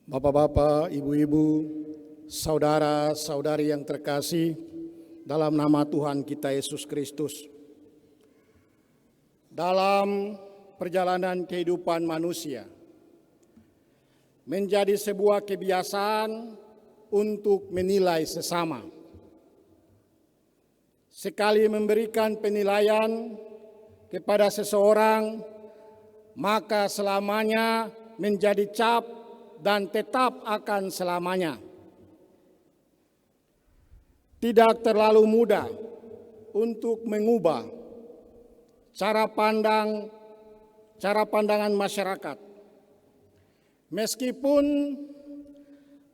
Bapak-bapak, ibu-ibu, saudara-saudari yang terkasih, dalam nama Tuhan kita Yesus Kristus. Dalam perjalanan kehidupan manusia, menjadi sebuah kebiasaan untuk menilai sesama. Sekali memberikan penilaian kepada seseorang, maka selamanya menjadi cap dan tetap akan selamanya. Tidak terlalu mudah untuk mengubah cara pandangan masyarakat. Meskipun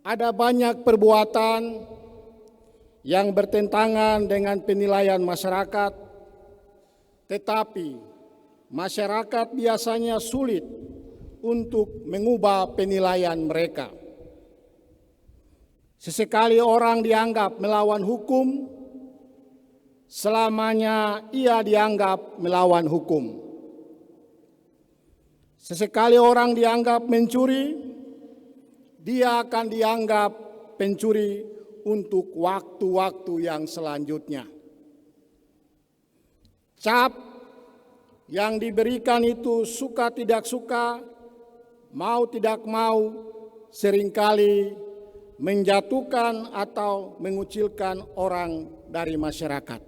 ada banyak perbuatan yang bertentangan dengan penilaian masyarakat, tetapi masyarakat biasanya sulit untuk mengubah penilaian mereka. Sesekali orang dianggap melawan hukum, selamanya ia dianggap melawan hukum. Sesekali orang dianggap mencuri, dia akan dianggap pencuri untuk waktu-waktu yang selanjutnya. Cap yang diberikan itu suka tidak suka, mau tidak mau, seringkali menjatuhkan atau mengucilkan orang dari masyarakat.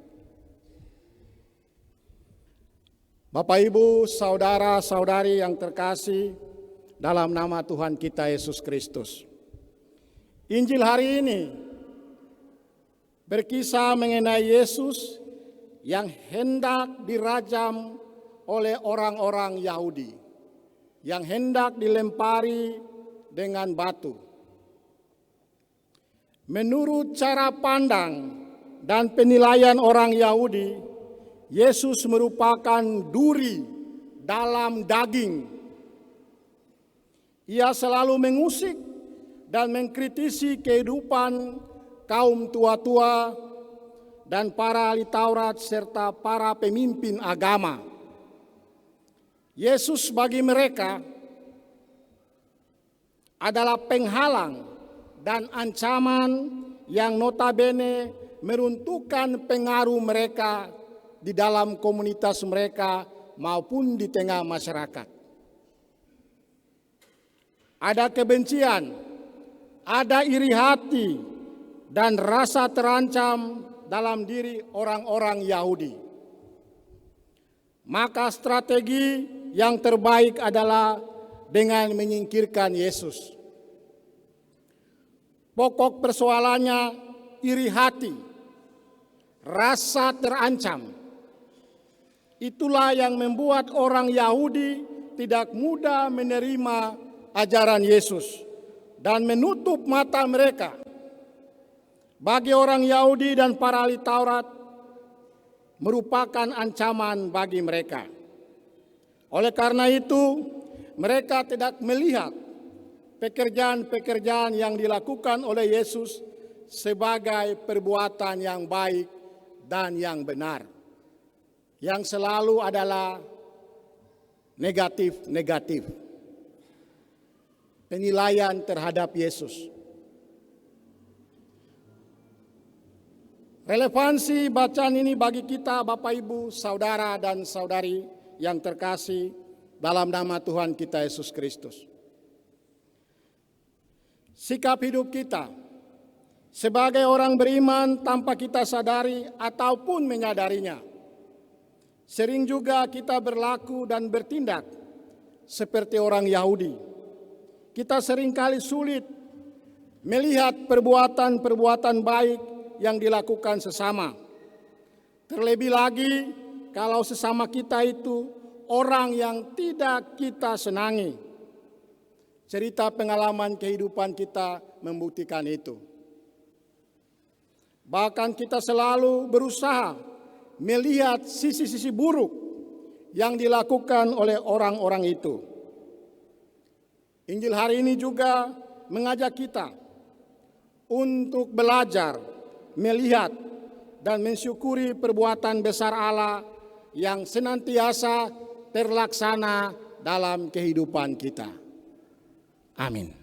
Bapak, Ibu, saudara-saudari yang terkasih dalam nama Tuhan kita Yesus Kristus. Injil hari ini berkisah mengenai Yesus yang hendak dirajam oleh orang-orang Yahudi, yang hendak dilempari dengan batu. Menurut cara pandang dan penilaian orang Yahudi, Yesus merupakan duri dalam daging. Ia selalu mengusik dan mengkritisi kehidupan kaum tua-tua dan para ahli Taurat serta para pemimpin agama. Yesus bagi mereka adalah penghalang dan ancaman yang notabene meruntuhkan pengaruh mereka di dalam komunitas mereka maupun di tengah masyarakat. Ada kebencian, ada iri hati, dan rasa terancam dalam diri orang-orang Yahudi. Maka strategi yang terbaik adalah dengan menyingkirkan Yesus. Pokok persoalannya iri hati, rasa terancam. Itulah yang membuat orang Yahudi tidak mudah menerima ajaran Yesus dan menutup mata mereka. Bagi orang Yahudi dan para ahli Taurat, merupakan ancaman bagi mereka. Oleh karena itu, mereka tidak melihat pekerjaan-pekerjaan yang dilakukan oleh Yesus sebagai perbuatan yang baik dan yang benar. Yang selalu adalah negatif-negatif. Penilaian terhadap Yesus. Relevansi bacaan ini bagi kita, Bapak, Ibu, saudara dan saudari yang terkasih dalam nama Tuhan kita Yesus Kristus. Sikap hidup kita sebagai orang beriman tanpa kita sadari ataupun menyadarinya. Sering juga kita berlaku dan bertindak seperti orang Yahudi. Kita seringkali sulit melihat perbuatan-perbuatan baik yang dilakukan sesama. Terlebih lagi kalau sesama kita itu orang yang tidak kita senangi. Cerita pengalaman kehidupan kita membuktikan itu. Bahkan kita selalu berusaha melihat sisi-sisi buruk yang dilakukan oleh orang-orang itu. Injil hari ini juga mengajak kita untuk belajar, melihat, dan mensyukuri perbuatan besar Allah yang senantiasa terlaksana dalam kehidupan kita. Amin.